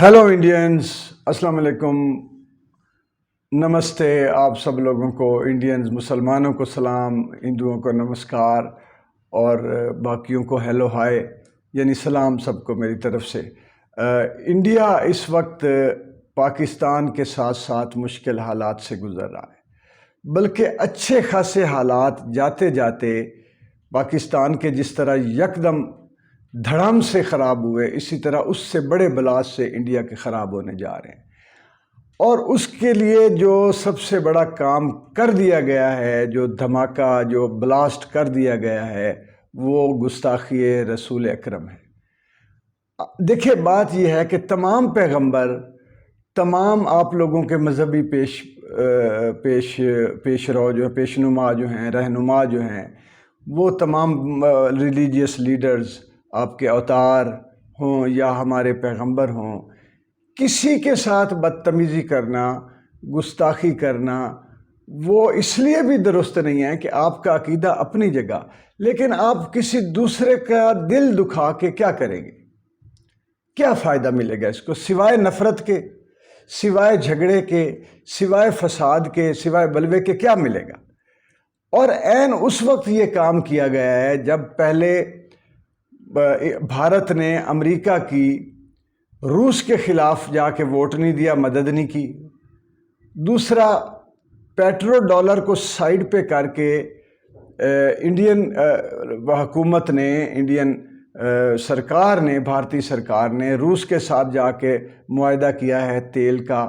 Hello Indians, अस्सलाम वालेकुम, नमस्ते। आप सब लोगों को, इंडियंस मुसलमानों को सलाम, हिंदुओं को नमस्कार और बाकियों को हेलो हाय, यानी सलाम सबको मेरी तरफ से। इंडिया इस वक्त पाकिस्तान के साथ साथ मुश्किल हालात से गुज़र रहा है, बल्कि अच्छे खासे हालात जाते जाते पाकिस्तान के जिस तरह यकदम धड़ाम से ख़राब हुए, इसी तरह उससे बड़े बलास से इंडिया के ख़राब होने जा रहे हैं। और उसके लिए जो सबसे बड़ा काम कर दिया गया है, जो धमाका, जो ब्लास्ट कर दिया गया है, वो गुस्ताखी रसूल अकरम है। देखिए, बात यह है कि तमाम पैगंबर, तमाम आप लोगों के मजहबी पेशरो जो पेशनुमा जो हैं, रहनुमा जो हैं, वो तमाम रिलीजियस लीडर्स, आपके अवतार हों या हमारे पैगंबर हों, किसी के साथ बदतमीज़ी करना, गुस्ताखी करना, वो इसलिए भी दुरुस्त नहीं है कि आपका अकीदा अपनी जगह, लेकिन आप किसी दूसरे का दिल दुखा के क्या करेंगे? क्या फ़ायदा मिलेगा इसको, सिवाय नफ़रत के, सिवाय झगड़े के, सिवाय फसाद के, सिवाय बलवे के क्या मिलेगा? और ऐन उस वक्त ये काम किया गया है जब पहले भारत ने अमेरिका की रूस के ख़िलाफ़ जाके वोट नहीं दिया, मदद नहीं की। दूसरा, पेट्रो डॉलर को साइड पे करके इंडियन हुकूमत ने, इंडियन सरकार ने, भारतीय सरकार ने रूस के साथ जाके मुआहदा किया है तेल का,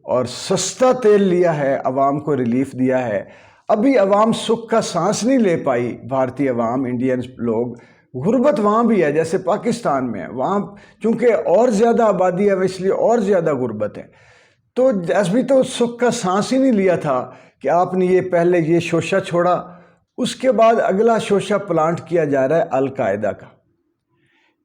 और सस्ता तेल लिया है, अवाम को रिलीफ दिया है। अभी अवाम सुख का सांस नहीं ले पाई, भारतीय अवाम, इंडियन लोग। गुर्बत वहाँ भी है जैसे पाकिस्तान में है, वहाँ चूँकि और ज़्यादा आबादी है इसलिए और ज़्यादा गुर्बत है। तो अभी तो सुख का सांस ही नहीं लिया था कि आपने ये पहले ये शोशा छोड़ा, उसके बाद अगला शोशा प्लांट किया जा रहा है अलकायदा का।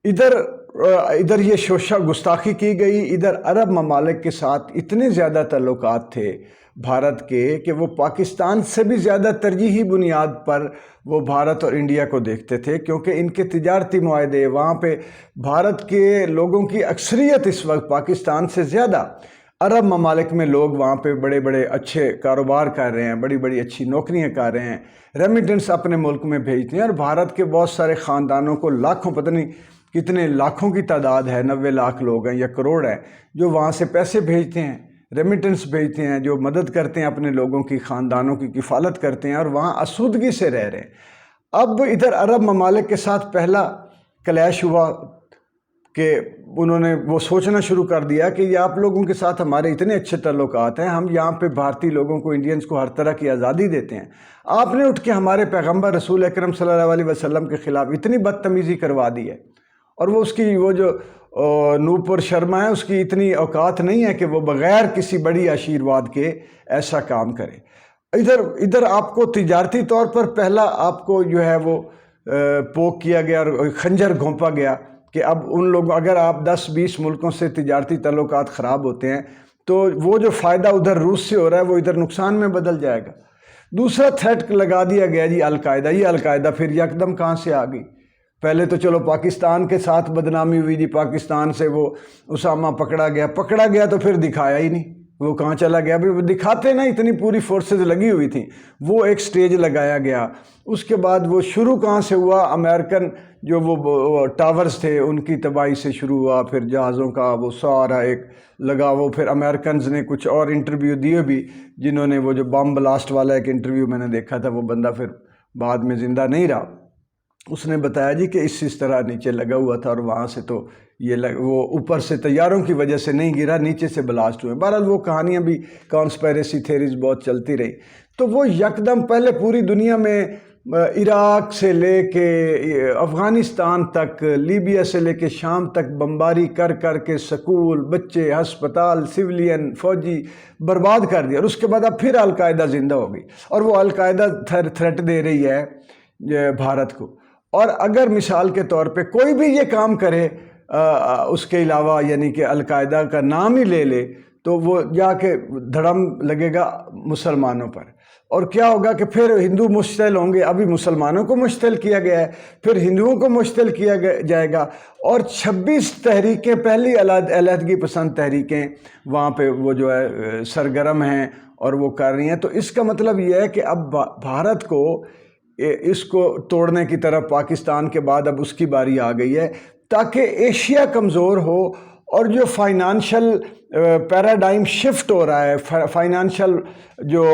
इधर ये शोशा गुस्ताखी की गई, इधर अरब ममालिक के साथ इतने ज़्यादा ताल्लुकात थे भारत के कि वो पाकिस्तान से भी ज़्यादा तरजीही बुनियाद पर वो भारत और इंडिया को देखते थे, क्योंकि इनके तिजारती मुआहदे, वहाँ पे भारत के लोगों की अक्सरियत इस वक्त पाकिस्तान से ज़्यादा अरब ममालिक में लोग वहाँ पे बड़े बड़े अच्छे कारोबार कर रहे हैं, बड़ी बड़ी अच्छी नौकरियाँ कर रहे हैं, रेमिटेंस अपने मुल्क में भेजते हैं। और भारत के बहुत सारे ख़ानदानों को लाखों, पता नहीं कितने लाखों की तादाद है, 90 लाख लोग हैं या करोड़ हैं, जो वहाँ से पैसे भेजते हैं, रेमिटेंस भेजते हैं, जो मदद करते हैं, अपने लोगों की, ख़ानदानों की किफ़ालत करते हैं और वहाँ आसूदगी से रह रहे हैं। अब इधर अरब ममालिक के साथ पहला क्लैश हुआ कि उन्होंने वो सोचना शुरू कर दिया कि ये आप लोगों के साथ हमारे इतने अच्छे ताल्लुकात हैं, हम यहाँ पे भारतीय लोगों को, इंडियंस को हर तरह की आज़ादी देते हैं, आपने उठ के हमारे पैगंबर रसूल अकरम सल्लल्लाहु अलैहि वसल्लम के ख़िलाफ़ इतनी बदतमीज़ी करवा दी है। और वो उसकी वो जो नूपुर शर्मा है, उसकी इतनी औकात नहीं है कि वो बग़ैर किसी बड़ी आशीर्वाद के ऐसा काम करे। इधर आपको तिजारती तौर पर पहला आपको जो है वो पोक किया गया और खंजर घोंपा गया कि अब उन लोगों, अगर आप 10-20 मुल्कों से तिजारती ताल्लुकात ख़राब होते हैं तो वो जो फ़ायदा उधर रूस से हो रहा है वो इधर नुकसान में बदल जाएगा। दूसरा थ्रेट लगा दिया गया जी अलकायदा। ये अलकायदा फिर यकदम कहाँ से आ गई? पहले तो चलो पाकिस्तान के साथ बदनामी हुई जी, पाकिस्तान से वो उसामा पकड़ा गया तो फिर दिखाया ही नहीं, वो कहाँ चला गया? अभी वो दिखाते ना, इतनी पूरी फोर्सेस लगी हुई थी, वो एक स्टेज लगाया गया। उसके बाद वो शुरू कहाँ से हुआ? अमेरिकन जो वो टावर्स थे उनकी तबाही से शुरू हुआ, फिर जहाज़ों का वो सारा एक लगा, वो फिर अमेरिकन ने कुछ और इंटरव्यू दिए भी, जिन्होंने वो जो बम ब्लास्ट वाला एक इंटरव्यू मैंने देखा था, वो बंदा फिर बाद में ज़िंदा नहीं रहा। उसने बताया जी कि इस तरह नीचे लगा हुआ था और वहाँ से तो वो ऊपर से तैयारों की वजह से नहीं गिरा, नीचे से ब्लास्ट हुए। बहरहाल वो कहानियाँ भी, कॉन्स्पिरेसी थेरीज बहुत चलती रही। तो वो यकदम पहले पूरी दुनिया में इराक से लेके अफ़गानिस्तान तक, लीबिया से लेके शाम तक बमबारी कर कर के स्कूल, बच्चे, हस्पताल, सिविलियन, फ़ौजी बर्बाद कर दिया। और उसके बाद अब फिर अलकायदा ज़िंदा हो गई और वो अलकायदा थ्रेट दे रही है भारत को। और अगर मिसाल के तौर पे कोई भी ये काम करे उसके अलावा, यानी कि अलकायदा का नाम ही ले ले, تو وہ جا کے دھڑم لگے گا مسلمانوں پر، اور کیا ہوگا کہ پھر ہندو مشتعل ہوں گے۔ ابھی مسلمانوں کو مشتعل کیا گیا ہے، پھر ہندوؤں کو مشتعل کیا جائے گا، اور 26 تحریکیں، پہلی علیحدگی پسند تحریکیں وہاں پہ وہ جو ہے سرگرم ہیں اور وہ کر رہی ہیں۔ تو اس کا مطلب یہ ہے کہ اب بھارت کو اس کو توڑنے کی طرف پاکستان کے بعد اب اس کی باری آ گئی ہے، تاکہ ایشیا کمزور ہو، اور جو فائنانشل پیراڈائم شفٹ ہو رہا ہے، فائنانشل جو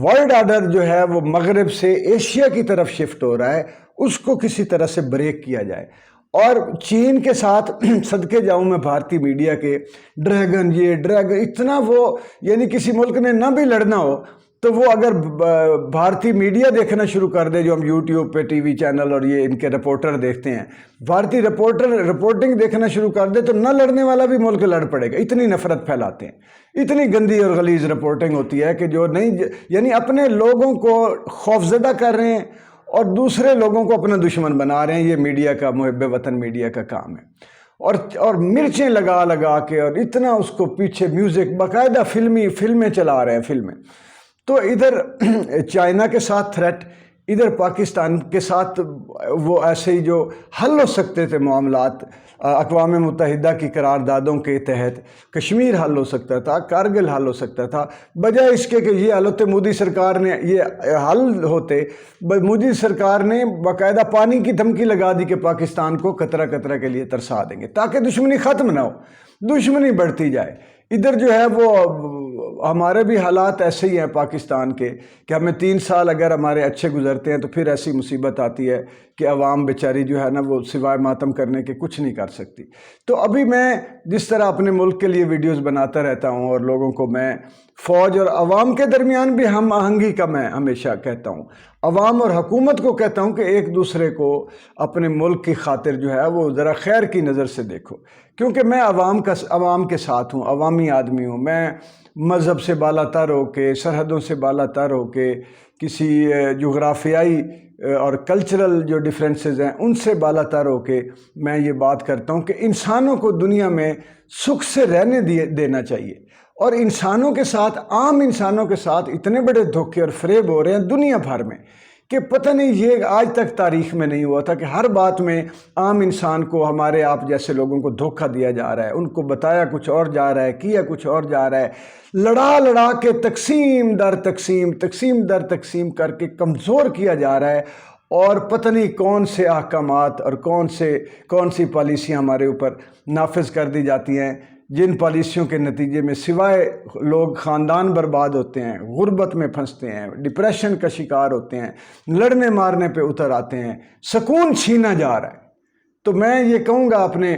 ورلڈ آرڈر جو ہے وہ مغرب سے ایشیا کی طرف شفٹ ہو رہا ہے، اس کو کسی طرح سے بریک کیا جائے۔ اور چین کے ساتھ صدقے جاؤں میں بھارتی میڈیا کے، ڈریگن یہ ڈریگن اتنا، وہ یعنی کسی ملک نے نہ بھی لڑنا ہو تو وہ اگر بھارتی میڈیا دیکھنا شروع کر دے، جو ہم یوٹیوب پہ ٹی وی چینل اور یہ ان کے رپورٹر دیکھتے ہیں، بھارتی رپورٹنگ دیکھنا شروع کر دے تو نہ لڑنے والا بھی ملک لڑ پڑے گا۔ اتنی نفرت پھیلاتے ہیں، اتنی گندی اور غلیظ رپورٹنگ ہوتی ہے کہ جو نہیں، یعنی اپنے لوگوں کو خوفزدہ کر رہے ہیں اور دوسرے لوگوں کو اپنا دشمن بنا رہے ہیں۔ یہ میڈیا کا، محب وطن میڈیا کا کام ہے، اور مرچیں لگا لگا کے، اور اتنا اس کو پیچھے میوزک، باقاعدہ فلمیں چلا رہے ہیں، فلمیں۔ تو ادھر چائنا کے ساتھ تھریٹ، ادھر پاکستان کے ساتھ وہ ایسے ہی جو حل ہو سکتے تھے معاملات اقوام متحدہ کی قراردادوں کے تحت، کشمیر حل ہو سکتا تھا، کارگل حل ہو سکتا تھا، بجائے اس کے کہ یہ حل ہوتے، مودی سرکار نے یہ حل ہوتے، مودی سرکار نے باقاعدہ پانی کی دھمکی لگا دی کہ پاکستان کو قطرہ قطرہ کے لیے ترسا دیں گے، تاکہ دشمنی ختم نہ ہو، دشمنی بڑھتی جائے۔ ادھر جو ہے وہ ہمارے بھی حالات ایسے ہی ہیں پاکستان کے، کہ ہمیں 3 سال اگر ہمارے اچھے گزرتے ہیں تو پھر ایسی مصیبت آتی ہے کہ عوام بیچاری جو ہے نا وہ سوائے ماتم کرنے کے کچھ نہیں کر سکتی۔ تو ابھی میں جس طرح اپنے ملک کے لیے ویڈیوز بناتا رہتا ہوں، اور لوگوں کو میں فوج اور عوام کے درمیان بھی ہم آہنگی کا میں ہمیشہ کہتا ہوں، عوام اور حکومت کو کہتا ہوں کہ ایک دوسرے کو اپنے ملک کی خاطر جو ہے وہ ذرا خیر کی نظر سے دیکھو، کیونکہ میں عوام کے ساتھ ہوں، عوامی آدمی ہوں۔ میں مذہب سے بالا تر ہو کے، سرحدوں سے بالا تر ہو کے، کسی جغرافیائی اور کلچرل جو ڈیفرنسز ہیں ان سے بالا تر ہو کے میں یہ بات کرتا ہوں کہ انسانوں کو دنیا میں سکھ سے رہنے دینا چاہیے، اور انسانوں کے ساتھ، عام انسانوں کے ساتھ اتنے بڑے دھوکے اور فریب ہو رہے ہیں دنیا بھر میں کہ پتہ نہیں، یہ آج تک تاریخ میں نہیں ہوا تھا کہ ہر بات میں عام انسان کو، ہمارے آپ جیسے لوگوں کو دھوکہ دیا جا رہا ہے، ان کو بتایا کچھ اور جا رہا ہے، کیا کچھ اور جا رہا ہے، لڑا کے تقسیم در تقسیم کر کے کمزور کیا جا رہا ہے، اور پتہ نہیں کون سے احکامات اور کون سی پالیسیاں ہمارے اوپر نافذ کر دی جاتی ہیں، جن پالیسیوں کے نتیجے میں سوائے لوگ خاندان برباد ہوتے ہیں، غربت میں پھنستے ہیں، ڈپریشن کا شکار ہوتے ہیں، لڑنے مارنے پہ اتر آتے ہیں، سکون چھینا جا رہا ہے۔ تو میں یہ کہوں گا اپنے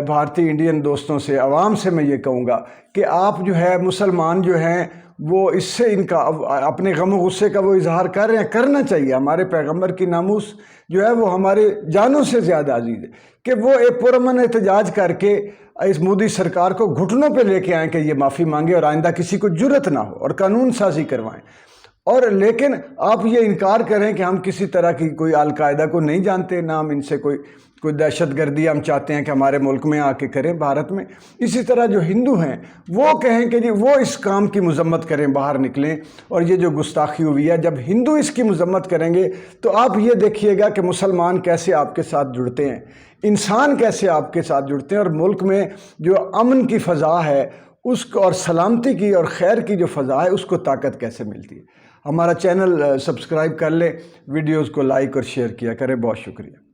بھارتی انڈین دوستوں سے، عوام سے میں یہ کہوں گا کہ آپ جو ہے مسلمان جو ہیں وہ اس سے ان کا اپنے غم و غصے کا وہ اظہار کر رہے ہیں، کرنا چاہیے۔ ہمارے پیغمبر کی ناموس جو ہے وہ ہمارے جانوں سے زیادہ عزیز ہے، کہ وہ ایک پرامن احتجاج کر کے اس مودی سرکار کو گھٹنوں پہ لے کے آئیں کہ یہ معافی مانگے، اور آئندہ کسی کو جرت نہ ہو، اور قانون سازی کروائیں۔ اور لیکن آپ یہ انکار کریں کہ ہم کسی طرح کی کوئی القاعدہ کو نہیں جانتے، نہ ہم ان سے کوئی دہشت گردی ہم چاہتے ہیں کہ ہمارے ملک میں آ کے کریں، بھارت میں۔ اسی طرح جو ہندو ہیں وہ کہیں کہ جی وہ اس کام کی مذمت کریں، باہر نکلیں، اور یہ جو گستاخی ہوئی ہے، جب ہندو اس کی مذمت کریں گے تو آپ یہ دیکھیے گا کہ مسلمان کیسے آپ کے ساتھ جڑتے ہیں، انسان کیسے آپ کے ساتھ جڑتے ہیں، اور ملک میں جو امن کی فضا ہے اس کو، اور سلامتی کی اور خیر کی جو فضا ہے، اس کو طاقت کیسے ملتی ہے۔ ہمارا چینل سبسکرائب کر لیں، ویڈیوز کو لائک اور شیئر کیا کریں۔ بہت شکریہ۔